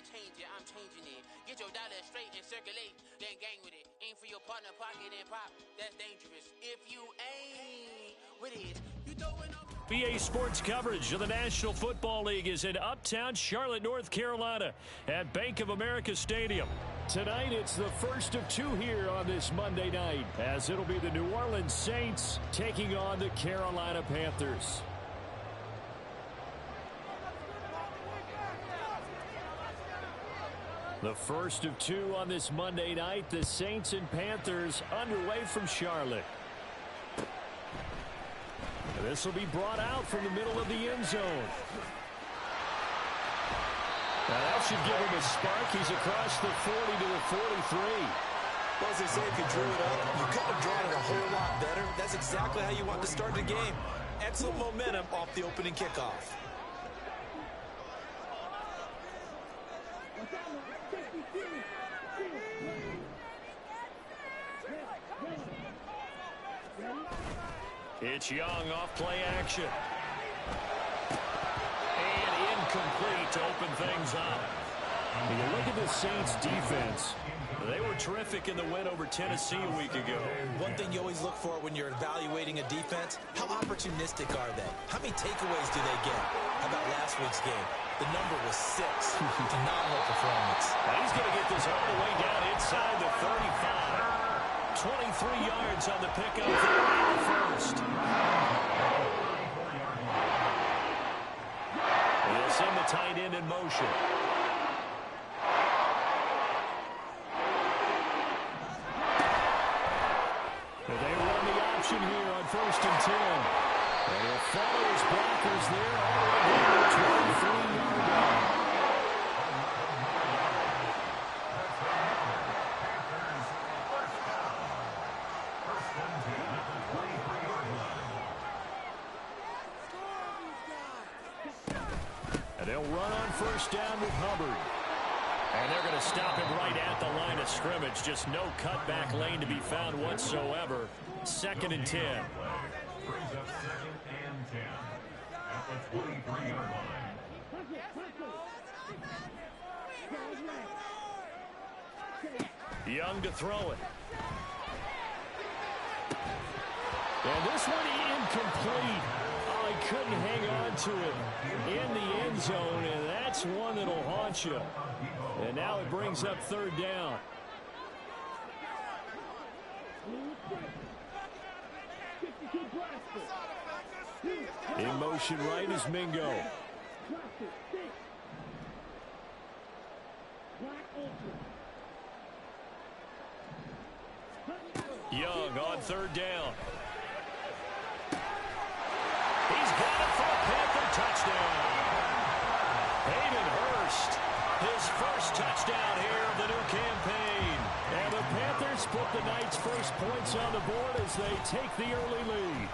didn't change it, I'm changing it. Get your dollar straight and circulate, then gang with it. Aim for your partner, pocket and pop, that's dangerous. If you ain't with it, you throwing up. BA Sports coverage of the National Football League is in Uptown Charlotte, North Carolina at Bank of America Stadium. Tonight, it's the first of two here on this Monday night, as it'll be the New Orleans Saints taking on the Carolina Panthers. The first of two on this Monday night, the Saints and Panthers underway from Charlotte. This will be brought out from the middle of the end zone. Now that should give him a spark. He's across the 40 to the 43. Well, as they say, if you drew it up, you couldn't have drawn it a whole lot better. That's exactly how you want to start the game. Excellent momentum off the opening kickoff. It's Young off play action. And incomplete to open things up. When you look at the Saints defense, they were terrific in the win over Tennessee a week ago. One thing you always look for when you're evaluating a defense, how opportunistic are they? How many takeaways do they get? How about last week's game? The number was 6. Phenomenal performance. Now he's going to get this all the way down inside the 35. 23 yards on the pickup there in the first. They'll send the tight end in motion. They run the option here on 1st and 10. They'll follow his blockers there all the way down to the 23-yard line. And they'll run on 1st down with Hubbard. And they're going to stop him right at the line of scrimmage. Just no cutback lane to be found whatsoever. 2nd and 10. Brings up 2nd and 10 at the 23-yard line. Young to throw it. And this one incomplete. Oh, he couldn't hang on to it in the end zone, and that's one that'll haunt you. And now it brings up 3rd down. In motion right is Mingo. Young on 3rd down. He's got it for a Panther touchdown. Hayden Hurst, his first touchdown here of the new campaign. And the Panthers put the night's first points on the board as they take the early lead.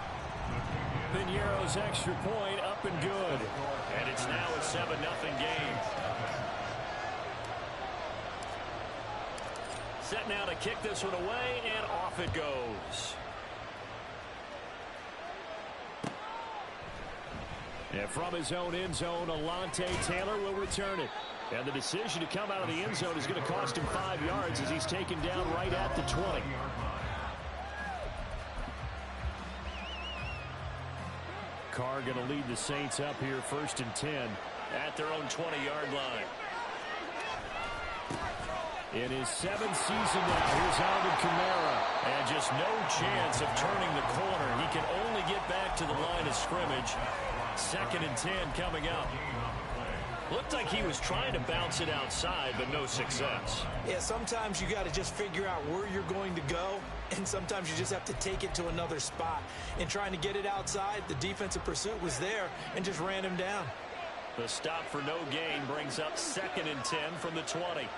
Piñeiro's extra point up and good. And it's now a 7-0 game. Set now to kick this one away, and off it goes. And from his own end zone, Alontae Taylor will return it. And the decision to come out of the end zone is going to cost him 5 yards as he's taken down right at the 20. Carr going to lead the Saints up here 1st and 10 at their own 20-yard line. In his 7th season now, here's Alvin Kamara. And just no chance of turning the corner. He can only get back to the line of scrimmage. 2nd and 10 coming up. Looked like he was trying to bounce it outside, but no success. Yeah, sometimes you got to just figure out where you're going to go, and sometimes you just have to take it to another spot. In trying to get it outside, the defensive pursuit was there and just ran him down. The stop for no gain brings up 2nd and 10 from the 20.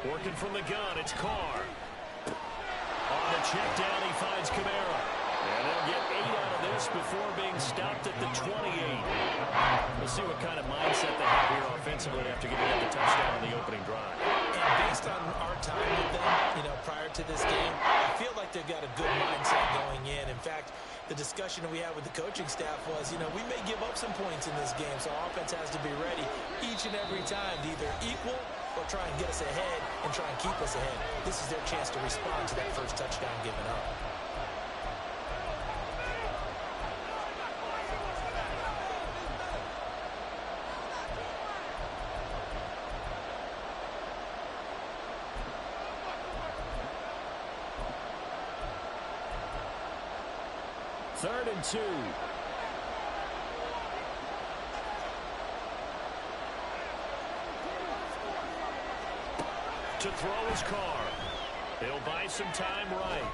Working from the gun, it's Carr. On the check down, he finds Kamara. And they'll get 8 out of this before being stopped at the 28. We'll see what kind of mindset they have here offensively after getting up the touchdown on the opening drive. And based on our time with them, prior to this game, I feel like they've got a good mindset going in. In fact, The discussion that we had with the coaching staff was, we may give up some points in this game, so our offense has to be ready each and every time to either equal or try and get us ahead and try and keep us ahead. This is their chance to respond to that first touchdown given up. Third and 2. To throw his car. He'll buy some time right.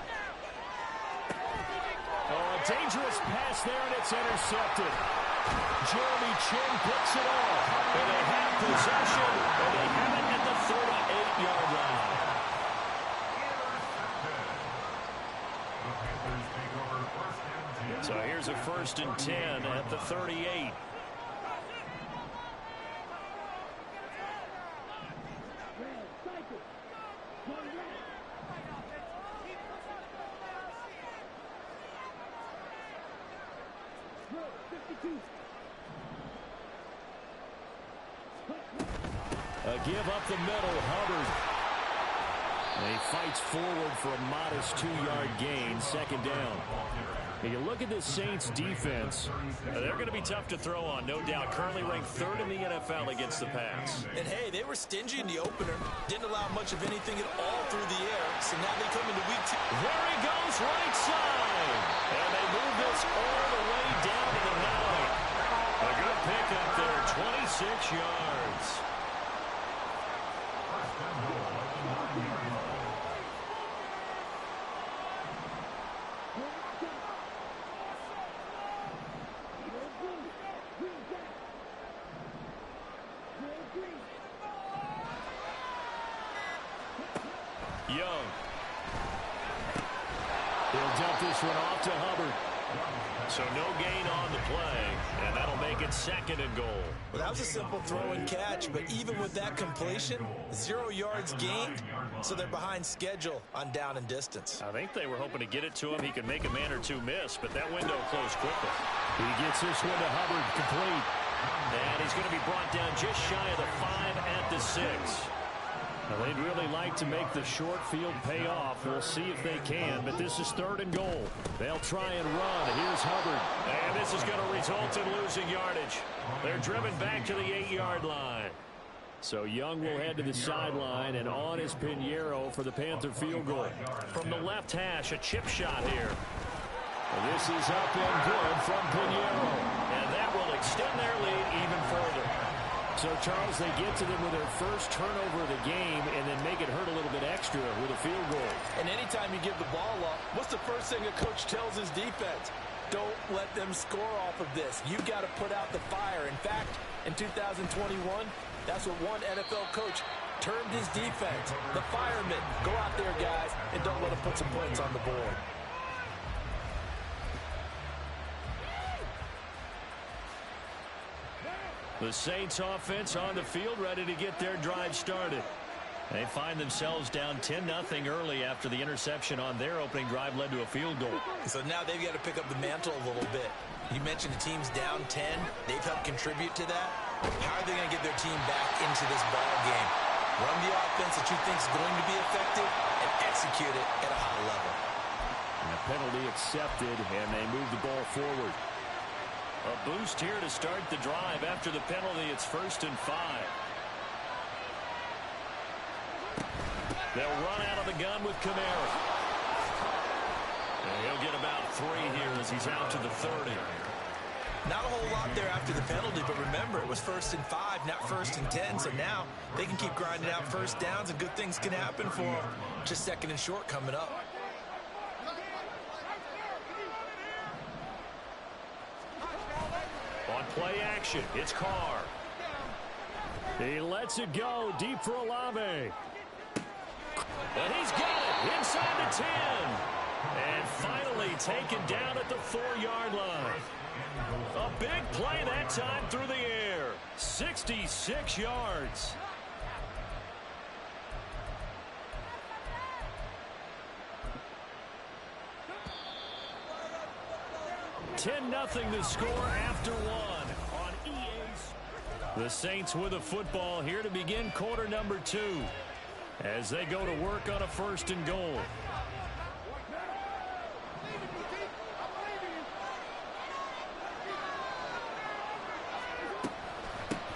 Oh, a dangerous pass there, and it's intercepted. Jeremy Chin picks it off. And they have possession, and they have it at the 38-yard line. So here's a 1st and 10 at the 38. A give up the middle, Hubbard. And he fights forward for a modest 2-yard gain, 2nd down. You look at this Saints defense, they're going to be tough to throw on, no doubt. Currently ranked 3rd in the NFL against the pass. And hey, they were stingy in the opener. Didn't allow much of anything at all through the air. So now they come into week 2. There he goes, right side. And they move this all the way down to the 9. A good pickup there, 26 yards. Young. He'll dump this one off to Hubbard. So no gain on the play, and that'll make it 2nd and goal. Well, that was a simple throw and catch, but even with that completion, 0 yards gained, so they're behind schedule on down and distance. I think they were hoping to get it to him. He could make a man or two miss, but that window closed quickly. He gets this one to Hubbard, complete. And he's going to be brought down just shy of the 5 at the 6. Now, they'd really like to make the short field pay off. We'll see if they can, but this is 3rd and goal. They'll try and run. Here's Hubbard. And this is going to result in losing yardage. They're driven back to the 8-yard line. So Young will head to the sideline, and on is Pinheiro for the Panther field goal. From the left hash, a chip shot here. And this is up and good from Pinheiro. And that will extend their lead even further. So, Charles, they get to them with their first turnover of the game and then make it hurt a little bit extra with a field goal. And anytime you give the ball up, what's the first thing a coach tells his defense? Don't let them score off of this. You've got to put out the fire. In fact, in 2021, that's what one NFL coach termed his defense. The firemen. Go out there, guys, and don't let them put some points on the board. The Saints offense on the field, ready to get their drive started. They find themselves down 10-0 early after the interception on their opening drive led to a field goal. So now they've got to pick up the mantle a little bit. You mentioned the team's down 10. They've helped contribute to that. How are they going to get their team back into this ball game? Run the offense that you think is going to be effective and execute it at a high level. And a penalty accepted, and they move the ball forward. A boost here to start the drive. After the penalty, it's 1st and 5. They'll run out of the gun with Kamara. And he'll get about 3 here as he's out to the 30. Not a whole lot there after the penalty, but remember, it was 1st and 5, not 1st and 10. So now they can keep grinding out first downs, and good things can happen for them. Just 2nd and short coming up. On play action, it's Carr. He lets it go deep for Olave. And he's got it inside the 10. And finally taken down at the 4-yard line. A big play that time through the air. 66 yards. 10-0 the score after one on EA's. The Saints with a football here to begin quarter number 2 as they go to work on a 1st and goal.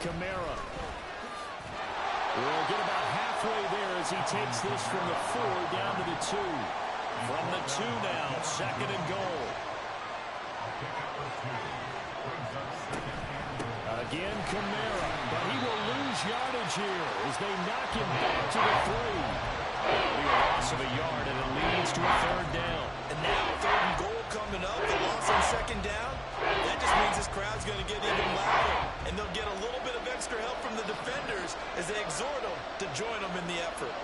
Kamara will get about halfway there as he takes this from the 4 down to the 2. From the 2 now, 2nd and goal. Again, Kamara, but he will lose yardage here as they knock him back to the 3. That'll be a loss of a yard, and it leads to a 3rd down. And now 3rd and goal coming up, the loss on 2nd down. That just means this crowd's going to get even louder, and they'll get a little bit of extra help from the defenders as they exhort them to join them in the effort.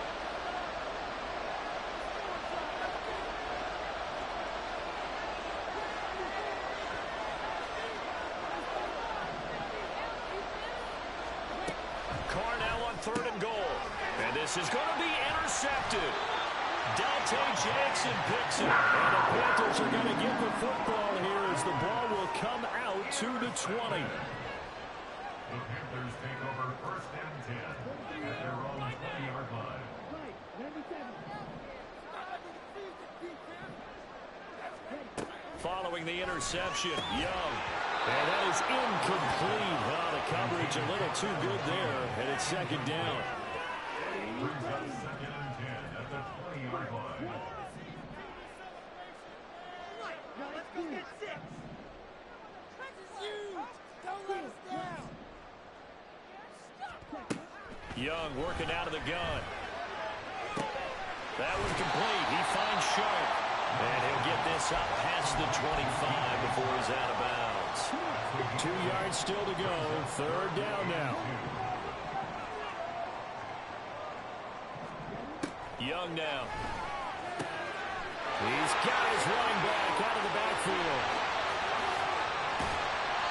Carr now on 3rd and goal, and this is going to be intercepted. Dante Jackson picks it, and the Panthers are going to get the football here as the ball will come out to the 20. The Panthers take over 1st and 10 at their own 20-yard line. Following the interception, Young. And that is incomplete. Oh, the coverage a little too good there, and it's 2nd down. Brings up 2nd and 10 at the 20-yard line. Let's go get 6. Don't let us down. Young working out of the gun. That one complete. He finds Sharp. And he'll get this up past the 25 before he's out of bounds. 2 yards still to go. 3rd down now. Young now. He's got his running back out of the backfield.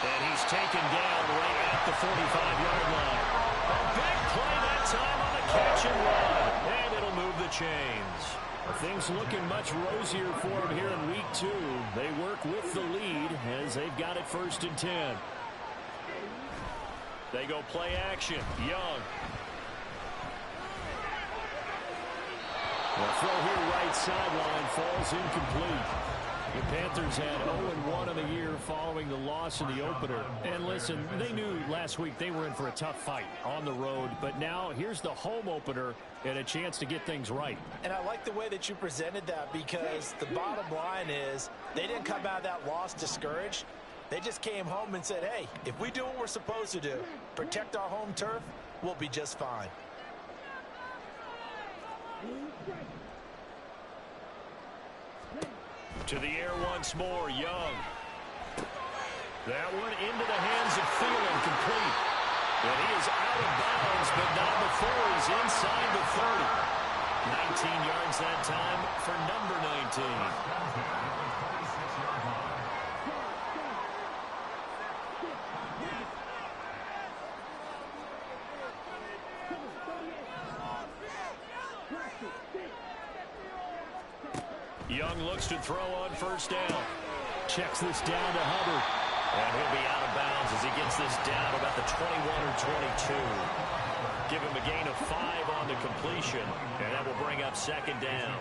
And he's taken down right at the 45-yard line. A big play that time on the catch and run. And it'll move the chains. Things looking much rosier for them here in week 2. They work with the lead as they've got it 1st and 10. They go play action. Young. The throw here right sideline falls incomplete. The Panthers had 0-1 on the year following the loss in the opener. And listen, they knew last week they were in for a tough fight on the road. But now here's the home opener and a chance to get things right. And I like the way that you presented that because the bottom line is they didn't come out of that loss discouraged. They just came home and said, hey, if we do what we're supposed to do, protect our home turf, we'll be just fine. To the air once more, Young. That one into the hands of Thielen, complete. And he is out of bounds, but not before he's inside the 30. 19 yards that time for number 19. Young looks to throw on 1st down. Checks this down to Hubbard. And he'll be out of bounds as he gets this down about the 21 or 22. Give him a gain of 5 on the completion, and that will bring up 2nd down.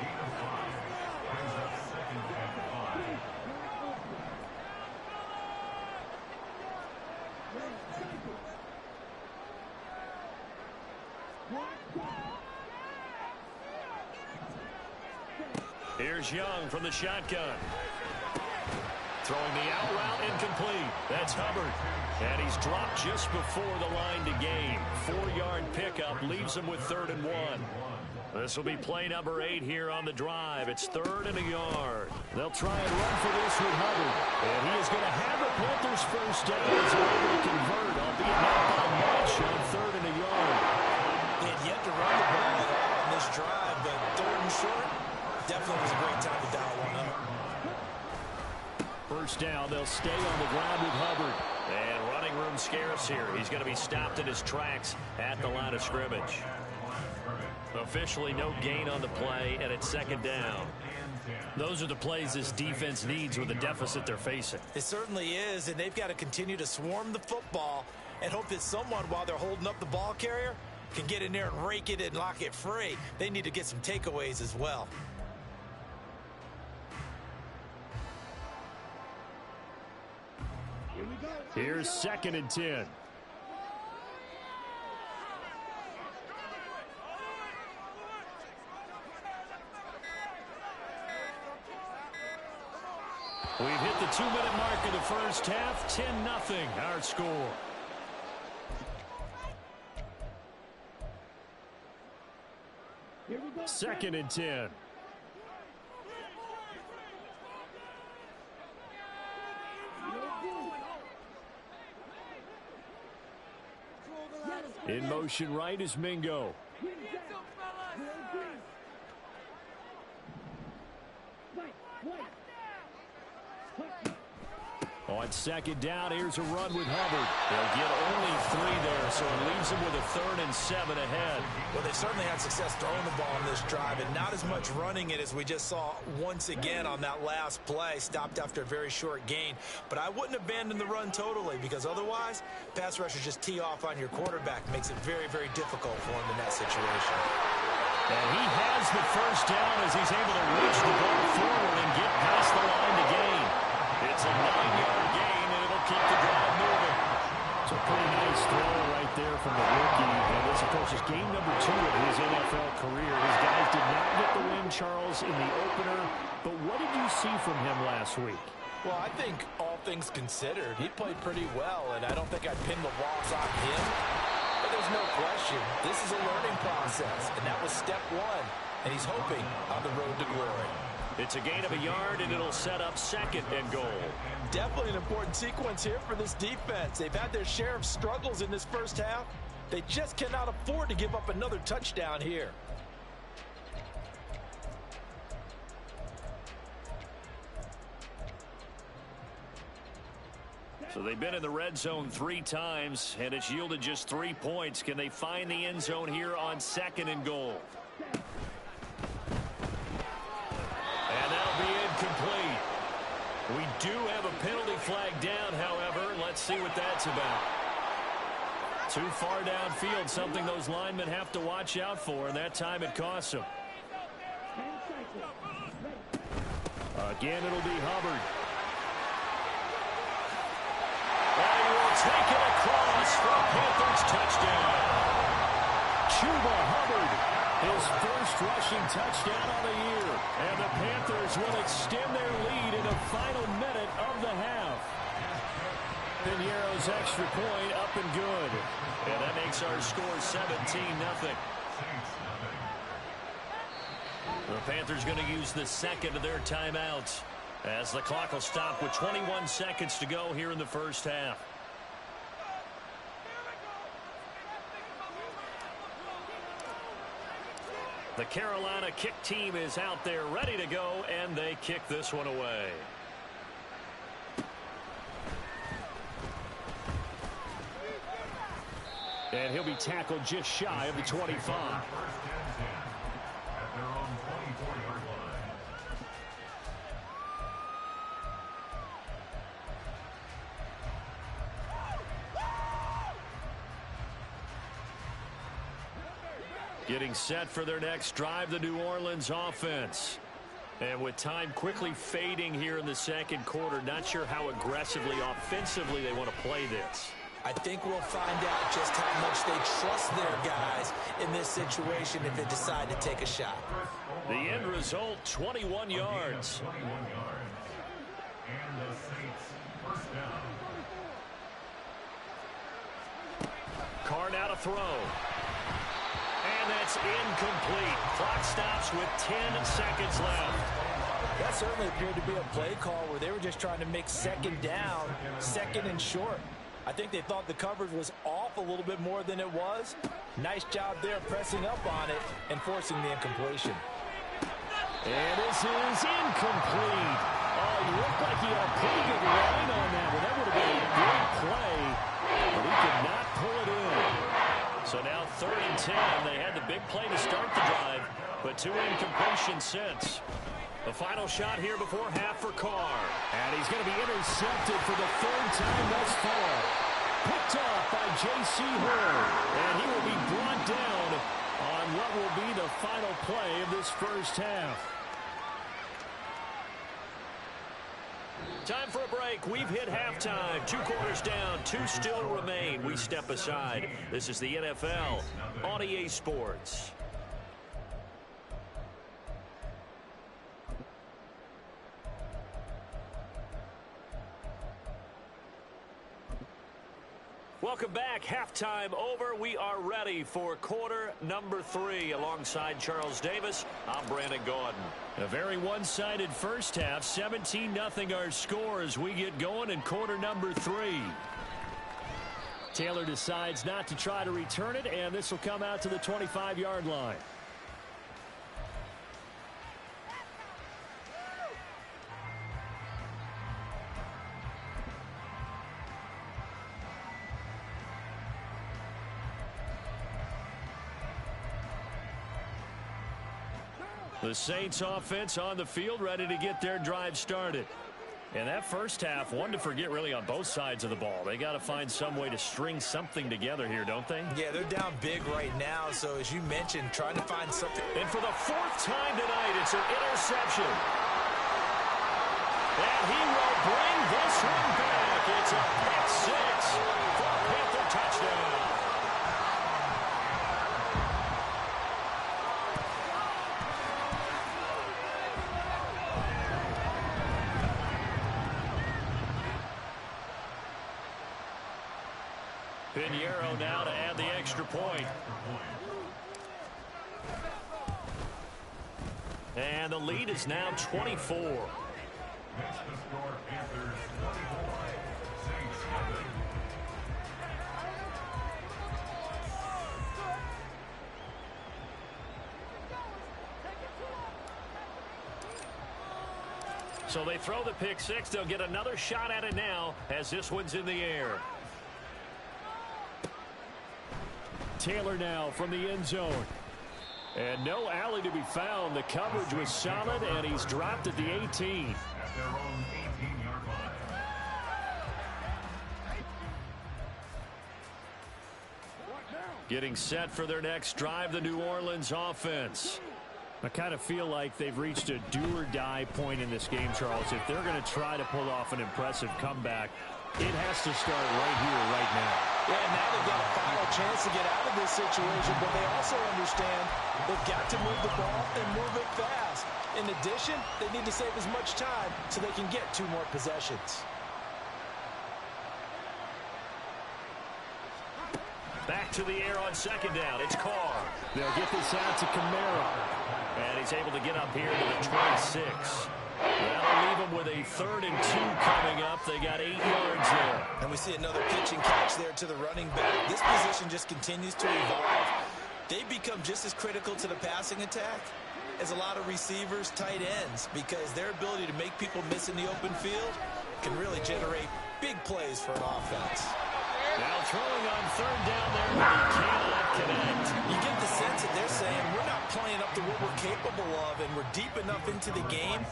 Here's Young from the shotgun. Throwing the out route incomplete. That's Hubbard. And he's dropped just before the line to gain. 4-yard pickup leaves him with 3rd and 1. This will be play number 8 here on the drive. It's 3rd and a yard. They'll try and run for this with Hubbard. And he is going to have the Panthers 1st down as they're able to convert, albeit not by much, on 3rd and a yard. They had yet to run the ball at all on this drive, but 3rd and short, definitely was a great time to dial one up. 1st down, they'll stay on the ground with Hubbard. And running room scarce here. He's going to be stopped in his tracks at the line of scrimmage. Officially no gain on the play, and it's 2nd down. Those are the plays this defense needs with the deficit they're facing. It certainly is, and they've got to continue to swarm the football and hope that someone, while they're holding up the ball carrier, can get in there and rake it and lock it free. They need to get some takeaways as well. Here's 2nd and 10. We've hit the 2-minute mark of the first half. 10-0 our score. Second and 10. In motion right is Mingo. On 2nd down, here's a run with Hubbard. They'll get only 3 there, so it leaves them with a 3rd and 7 ahead. Well, they certainly had success throwing the ball on this drive, and not as much running it as we just saw once again on that last play. Stopped after a very short gain. But I wouldn't abandon the run totally, because otherwise, pass rushers just tee off on your quarterback. Makes it very, very difficult for him in that situation. And he has the first down as he's able to reach the ball forward and get past the line to gain. It's a 9-yard gain, and it'll keep the drive moving. It's a pretty nice throw right there from the rookie. And this, of course, is game number 2 of his NFL career. His guys did not get the win, Charles, in the opener. But what did you see from him last week? Well, I think all things considered, he played pretty well, and I don't think I'd pin the loss on him. But there's no question, this is a learning process, and that was step 1. And he's hoping on the road to glory. It's a gain of a yard, and it'll set up 2nd and goal. Definitely an important sequence here for this defense. They've had their share of struggles in this first half. They just cannot afford to give up another touchdown here. So they've been in the red zone 3 times, and it's yielded just 3 points. Can they find the end zone here on 2nd and goal? And that'll be incomplete. We do have a penalty flag down, however. Let's see what that's about. Too far downfield, something those linemen have to watch out for, and that time it costs them. Again, it'll be Hubbard. And he will take it across for a Panthers touchdown. Chuba Hubbard, his first rushing touchdown of the year. And the Panthers will extend their lead in the final minute of the half. Piñeiro's extra point up and good. And that makes our score 17-0. The Panthers going to use the second of their timeouts as the clock will stop with 21 seconds to go here in the first half. The Carolina kick team is out there ready to go, and they kick this one away. And he'll be tackled just shy of the 25. Getting set for their next drive, the New Orleans offense. And with time quickly fading here in the second quarter, not sure how aggressively, offensively they want to play this. I think we'll find out just how much they trust their guys in this situation if they decide to take a shot. The end result, 21 yards. And the Saints first down. Carr now to throw. And that's incomplete. Clock stops with 10 seconds left. That certainly appeared to be a play call where they were just trying to make second down, second and short. I think they thought the coverage was off a little bit more than it was. Nice job there pressing up on it and forcing the incompletion. And this is incomplete. Oh, he looked like he had a pretty good line on that one. That would have been a great play, but he could not pull it in. So now 3rd and 10. They had the big play to start the drive, but 2 incompletions since. The final shot here before half for Carr. And he's going to be intercepted for the third time thus far. Picked off by J.C. Horn. And he will be brought down on what will be the final play of this first half. Time for a break. We've hit halftime. 2 quarters down. 2 still remain. We step aside. This is the NFL on EA Sports. Welcome back. Halftime over. We are ready for quarter number 3. Alongside Charles Davis, I'm Brandon Gaudin. A very one-sided first half. 17-0 our score as we get going in quarter number 3. Taylor decides not to try to return it, and this will come out to the 25-yard line. The Saints offense on the field, ready to get their drive started. And that first half, one to forget really on both sides of the ball. They got to find some way to string something together here, don't they? Yeah, they're down big right now, so as you mentioned, trying to find something. And for the 4th time tonight, it's an interception. And he will bring this one back. It's a pick 6 for a Panther touchdown. Pinheiro now to add the extra point. And the lead is now 24. Makes the score Panthers 24, Saints nothing. So they throw the pick 6. They'll get another shot at it now as this one's in the air. Taylor now from the end zone. And no alley to be found. The coverage was solid, and he's dropped at the 18. At their own 18-yard line. Getting set for their next drive, the New Orleans offense. I kind of feel like they've reached a do-or-die point in this game, Charles. If they're going to try to pull off an impressive comeback, it has to start right here, right now. Yeah, now they've got a final chance to get out of this situation, but they also understand they've got to move the ball and move it fast. In addition, they need to save as much time so they can get 2 more possessions. Back to the air on 2nd down. It's Carr. They'll get this out to Kamara. And he's able to get up here to the 26. That'll leave them with a 3rd and 2 coming up. They got 8 yards there. And we see another pitch and catch there to the running back. This position just continues to evolve. They become just as critical to the passing attack as a lot of receivers, tight ends, because their ability to make people miss in the open field can really generate big plays for an offense. Now throwing on 3rd down there, but he cannot connect. You get the sense that they're saying we're not playing up to what we're capable of, and we're deep enough into the game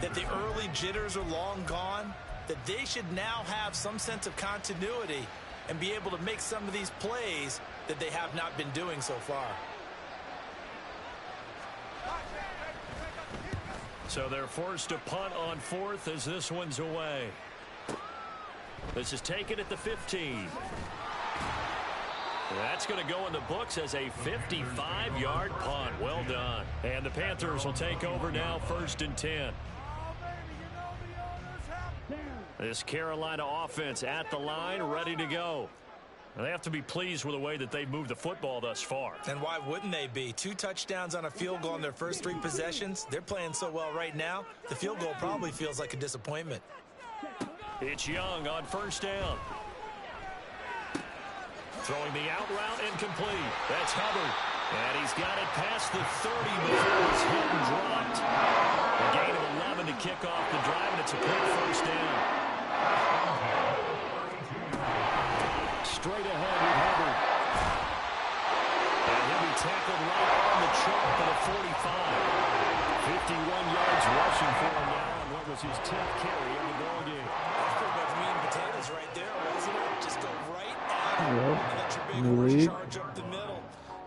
that the early jitters are long gone, that they should now have some sense of continuity and be able to make some of these plays that they have not been doing so far. So they're forced to punt on 4th as this one's away. This is taken at the 15. That's going to go in the books as a 55-yard punt. Well done. And the Panthers will take over now, 1st and 10. This Carolina offense at the line, ready to go. They have to be pleased with the way that they've moved the football thus far. And why wouldn't they be? 2 touchdowns on a field goal in their first 3 possessions. They're playing so well right now, the field goal probably feels like a disappointment. It's Young on 1st down. Throwing the out route incomplete. That's Hubbard. And he's got it past the 30 before it was hit and dropped. A gain of 11 to kick off the drive, and it's a quick 1st down. Straight ahead with Hubbard. And he'll be tackled right on the chalk for the 45. 51 yards rushing for him now on what was his 10th carry of the ball game. That's pretty much meat and potatoes right there, wasn't it? Just go right at him and let your big horse charge up the middle.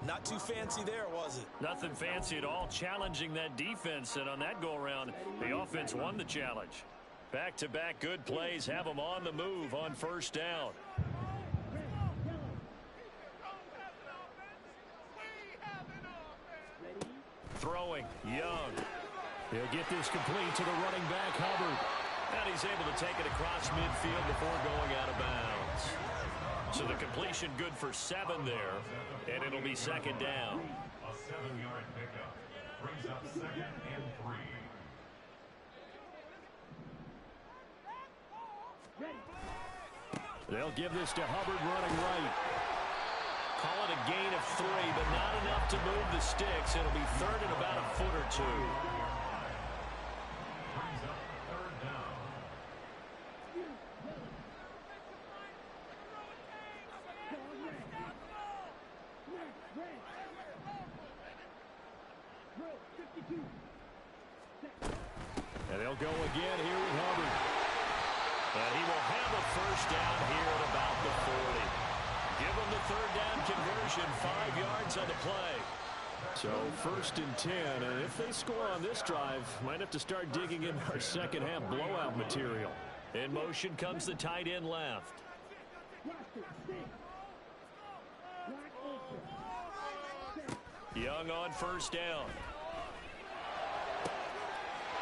Not too fancy there, was it? Nothing fancy at all, challenging that defense, and on that go-around, the offense won the challenge. Back-to-back good plays have them on the move on first down. Throwing, Young. He'll get this complete to the running back, Hubbard. And he's able to take it across midfield before going out of bounds. So the completion good for 7 there, and it'll be second down. A 7-yard pickup brings up 2nd and 3. They'll give this to Hubbard running right. Call it a gain of 3, but not enough to move the sticks. It'll be third and about a foot or two. Brings up 3rd down. And they'll go again here with Hubbard. And he will have a first down here at about the 40. Give him the third down conversion, 5 yards on the play. So 1st and 10, and if they score on this drive, might have to start digging in our second half blowout material. In motion comes the tight end left. Young on first down.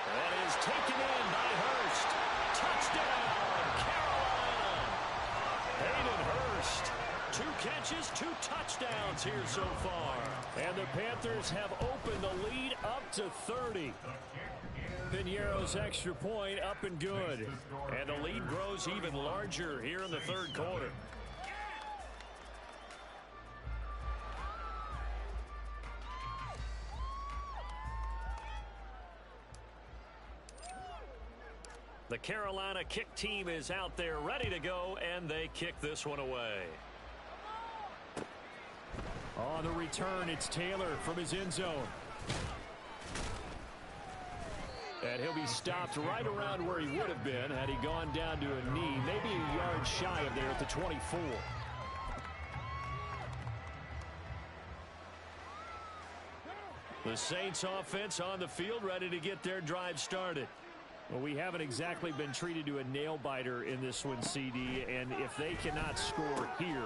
That is taken in by Hurst. Touchdown, Carolina. Hayden Hurst. 2 catches, 2 touchdowns here so far. And the Panthers have opened the lead up to 30. Piñeiro's extra point up and good. And the lead grows even larger here in the third quarter. The Carolina kick team is out there ready to go, and they kick this one away. On the return, it's Taylor from his end zone. And he'll be stopped right around where he would have been had he gone down to a knee, maybe a yard shy of there at the 24. The Saints offense on the field ready to get their drive started. Well, we haven't exactly been treated to a nail-biter in this one, CD, and if they cannot score here,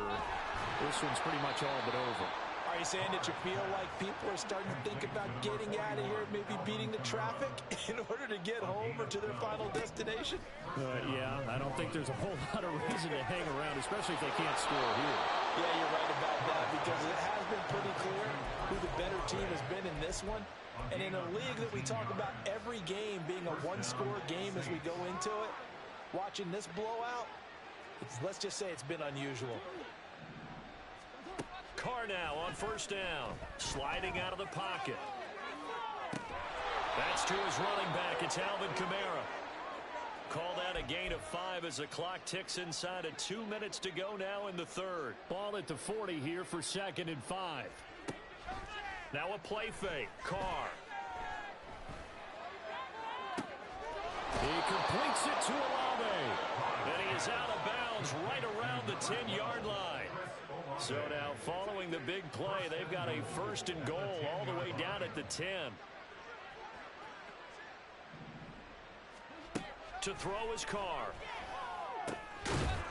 this one's pretty much all but over. Are you saying that you feel like people are starting to think about getting out of here, maybe beating the traffic in order to get home or to their final destination? Yeah, I don't think there's a whole lot of reason to hang around, especially if they can't score here. Yeah, you're right about that, because it has been pretty clear who the better team has been in this one. And in a league that we talk about every game being a one-score game as we go into it, watching this blowout, let's just say it's been unusual. Carr now on first down, sliding out of the pocket. That's to his running back. It's Alvin Kamara. Called out a gain of 5 as the clock ticks inside of 2 minutes to go now in the third. Ball at the 40 here for 2nd and 5. Now a play fake. Carr. He completes it to Olave. And he is out of bounds right around the 10-yard line. So now following the big play, they've got a 1st and goal all the way down at the 10. To throw is Carr.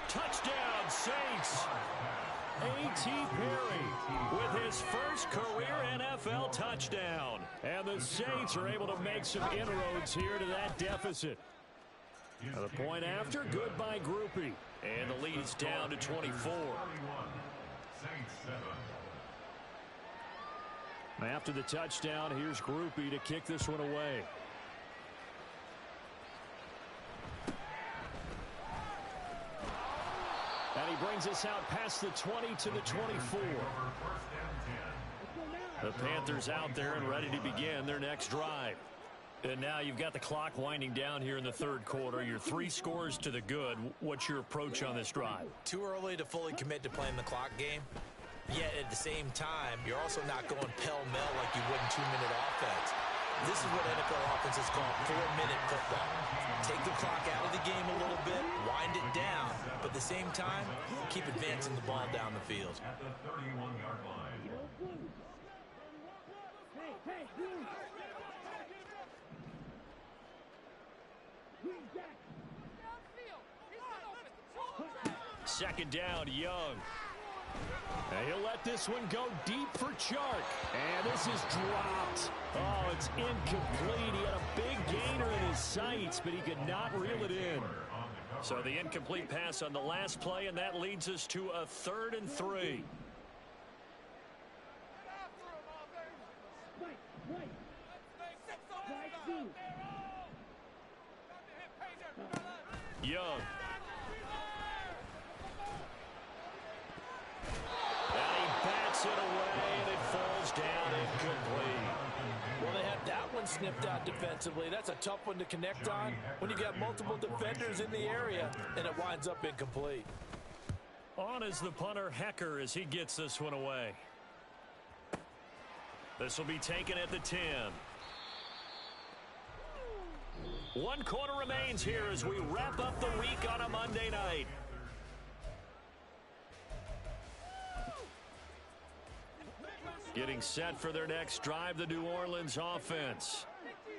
Touchdown, Saints. A.T. Perry with his first career NFL touchdown. And the Saints are able to make some inroads here to that deficit. Now the point after, good by Groupie. And the lead's down to 24. After the touchdown, here's Groupie to kick this one away. And he brings us out past the 20 to the 24. The Panthers out there and ready to begin their next drive. And now you've got the clock winding down here in the third quarter. You're 3 scores to the good. What's your approach on this drive? Too early to fully commit to playing the clock game. Yet at the same time, you're also not going pell-mell like you would in 2-minute offense. This is what NFL offenses call 4-minute football. Take the clock out of the game a little bit, wind it down, but at the same time, keep advancing the ball down the field. At the 31-yard line. Second down, Young. And he'll let this one go deep for Chark. And this is dropped. Oh, it's incomplete. He had a big gainer in his sights, but he could not reel it in. So the incomplete pass on the last play, and that leads us to a 3rd and 3. Young. It away, and it falls down incomplete. Well, they had that one snipped out defensively. That's a tough one to connect on when you got multiple defenders in the area, and it winds up incomplete. On is the punter, Hecker, as he gets this one away. This will be taken at the 10. 1 quarter remains here as we wrap up the week on a Monday night. Getting set for their next drive, the New Orleans offense.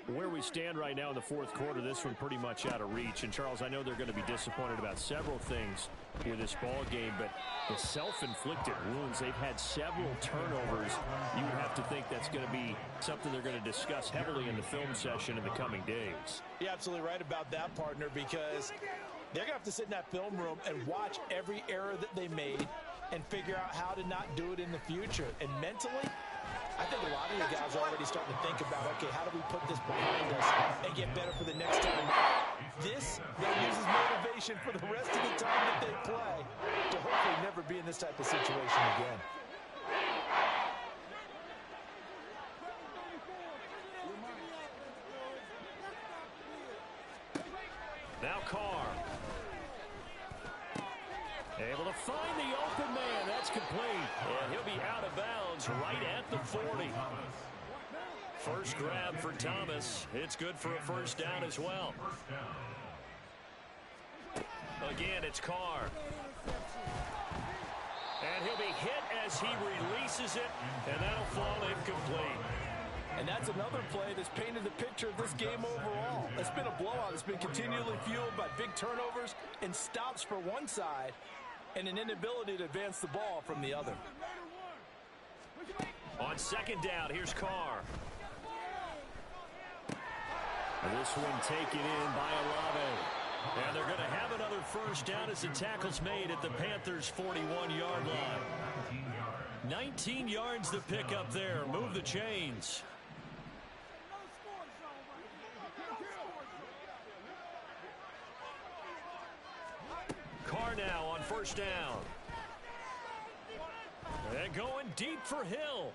Where we stand right now in the 4th quarter, this one pretty much out of reach. And, Charles, I know they're going to be disappointed about several things with this ball game, but the self-inflicted wounds, they've had several turnovers. You would have to think that's going to be something they're going to discuss heavily in the film session in the coming days. You're absolutely right about that, partner, because they're going to have to sit in that film room and watch every error that they made and figure out how to not do it in the future. And mentally, I think a lot of you guys are already starting to think about, okay, how do we put this behind us and get better for the next time? This then uses motivation for the rest of the time that they play to hopefully never be in this type of situation again. Now Carr. Able to find the open man. That's complete. And he'll be out of bounds right at the 40. First grab for Thomas. It's good for a first down as well. Again, it's Carr. And he'll be hit as he releases it, and that'll fall incomplete. And that's another play that's painted the picture of this game overall. It's been a blowout. It's been continually fueled by big turnovers and stops for one side and an inability to advance the ball from the other. On second down, here's Carr. This one taken in by Olave. And they're going to have another first down as the tackle's made at the Panthers' 41-yard line. 19 yards to pick up there. Move the chains. Carr now on first down. And going deep for Hill.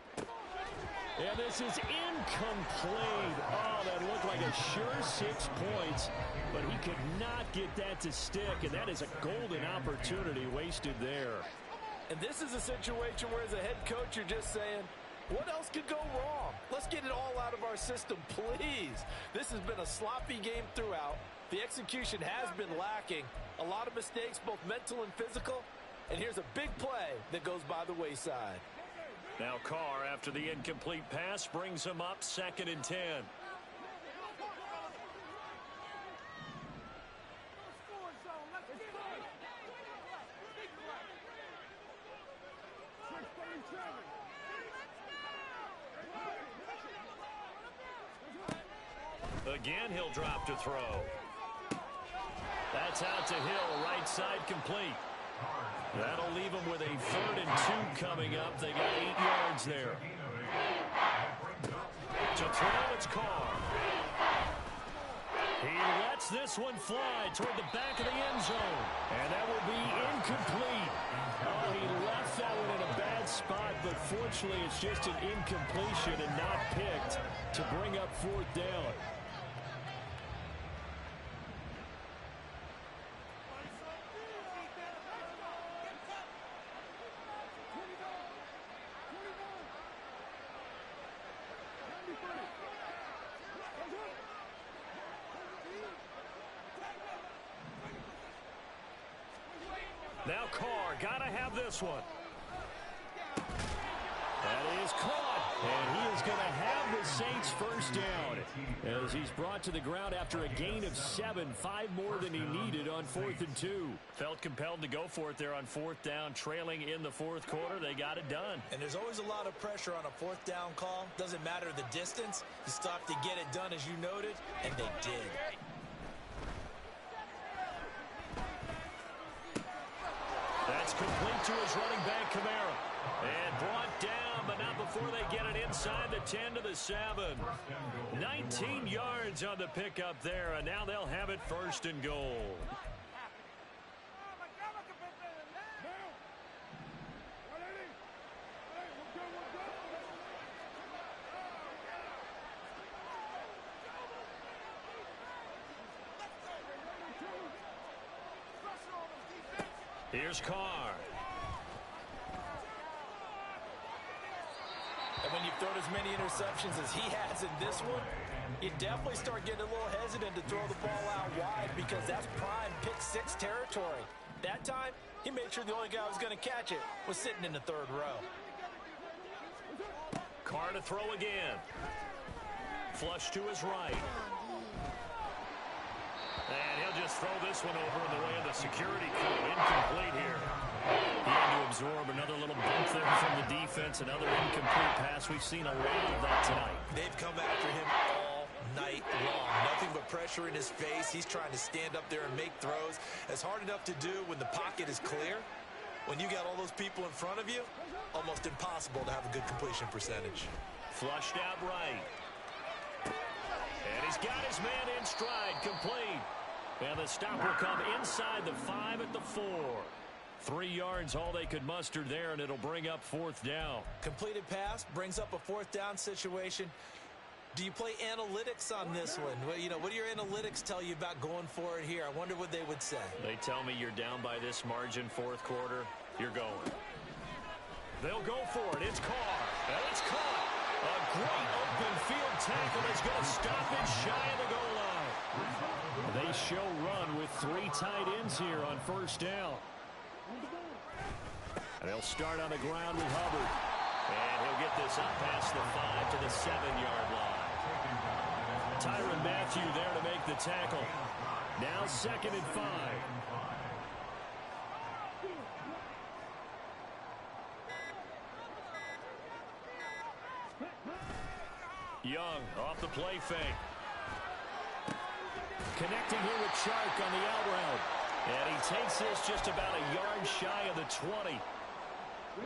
And this is incomplete. Oh, that looked like a sure 6 points, but he could not get that to stick, and that is a golden opportunity wasted there. And this is a situation where, as a head coach, you're just saying, what else could go wrong? Let's get it all out of our system, please. This has been a sloppy game throughout. The execution has been lacking. A lot of mistakes, both mental and physical. And here's a big play that goes by the wayside. Now Carr, after the incomplete pass, brings him up 2nd and 10. Again, he'll drop to throw. That's out to Hill, right side complete. That'll leave them with a 3rd and 2 coming up. They got 8 yards there. To throw, it's Carr. He lets this one fly toward the back of the end zone. And that will be incomplete. Oh, he left that one in a bad spot, but fortunately it's just an incompletion and not picked to bring up 4th down. Now Carr, gotta have this one. That is caught, and he is going to have the Saints first down as he's brought to the ground after a gain of 7, 5 more than he needed on 4th and 2. Felt compelled to go for it there on 4th down, trailing in the 4th quarter. They got it done. And there's always a lot of pressure on a 4th down call. Doesn't matter the distance. You stop to get it done, as you noted, and they did. That's complete to his running back, Kamara. And brought down, but not before they get it inside the 10 to the 7. 19 yards on the pickup there, and now they'll have it 1st and goal. Here's Carr. And when you've thrown as many interceptions as he has in this one, you definitely start getting a little hesitant to throw the ball out wide because that's prime pick 6 territory. That time, he made sure the only guy who was going to catch it was sitting in the 3rd row. Carr to throw again. Flush to his right. And he'll just throw this one over in the way of the security crew. Incomplete here. He had to absorb another little bump there from the defense. Another incomplete pass. We've seen a lot of that tonight. They've come after him all night long. Nothing but pressure in his face. He's trying to stand up there and make throws. It's hard enough to do when the pocket is clear. When you got all those people in front of you, almost impossible to have a good completion percentage. Flushed out right. And he's got his man in stride, complete. And the stop will come inside the 5 at the 4. 3 yards, all they could muster there, and it'll bring up 4th down. Completed pass brings up a 4th down situation. Do you play analytics on this one? Well, you know, what do your analytics tell you about going for it here? I wonder what they would say. They tell me you're down by this margin 4th quarter, you're going. They'll go for it. It's Carr. And it's caught. A great open field tackle that's going to stop it shy of the goal line. They show run with 3 tight ends here on 1st down. And they'll start on the ground with Hubbard. And he'll get this up past the 5 to the 7-yard line. Tyrann Mathieu there to make the tackle. Now 2nd and 5. Young off the play fake. Connecting here with Chark on the out route. And he takes this just about a yard shy of the 20.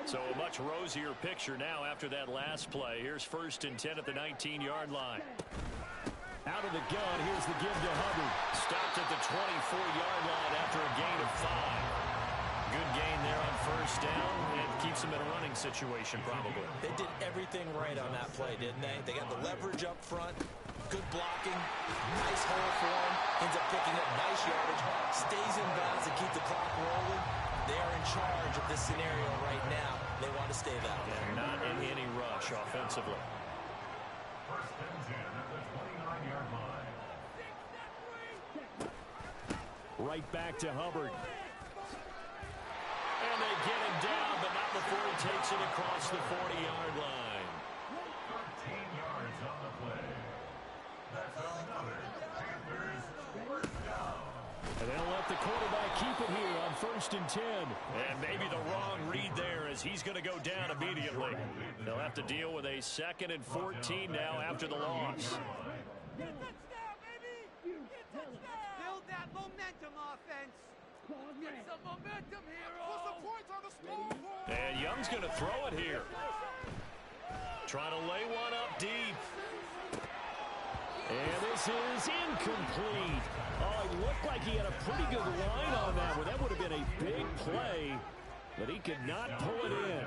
So a much rosier picture now after that last play. Here's 1st and 10 at the 19-yard line. Out of the gun, here's the give to Hubbard. Stopped at the 24-yard line after a gain of 5. Good gain there on 1st down and keeps them in a running situation probably. They did everything right on that play, didn't they? They got the leverage up front, good blocking, nice hole for him, ends up picking up nice yardage, stays in bounds to keep the clock rolling. They are in charge of this scenario right now. They want to stay that way. And not in any rush offensively. 1st and 10 at the 29-yard line. Right back to Hubbard. And they get him down, but not before he takes it across the 40-yard line. 13 yards on the play. That's another Panthers 4th down. And they'll let the quarterback keep it here on 1st and 10. And maybe the wrong read there as he's going to go down immediately. They'll have to deal with a 2nd and 14 now after the loss. Get touchdown, baby! Get touchdown! Build that momentum, offense. Get some momentum, hero! Put some points on the scoreboard! And Young's going to throw it here. Trying to lay one up deep. And this is incomplete. Oh, it looked like he had a pretty good line on that one. That would have been a big play, but he could not pull it in.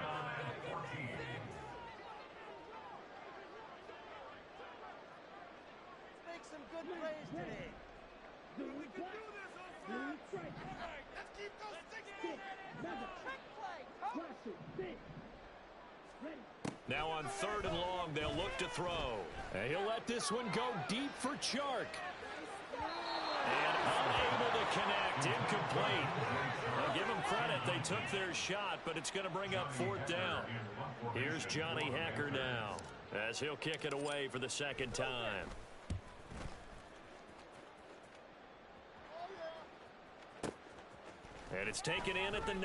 Make some good plays today. We can do this, offense! All right, let's keep those sticks moving! Trick play, coach! Now on 3rd and long, they'll look to throw. And he'll let this one go deep for Chark. And unable to connect. Incomplete. Now give them credit. They took their shot, but it's going to bring up fourth down. Here's Johnny Hacker now, as he'll kick it away for the second time. And it's taken in at the 9.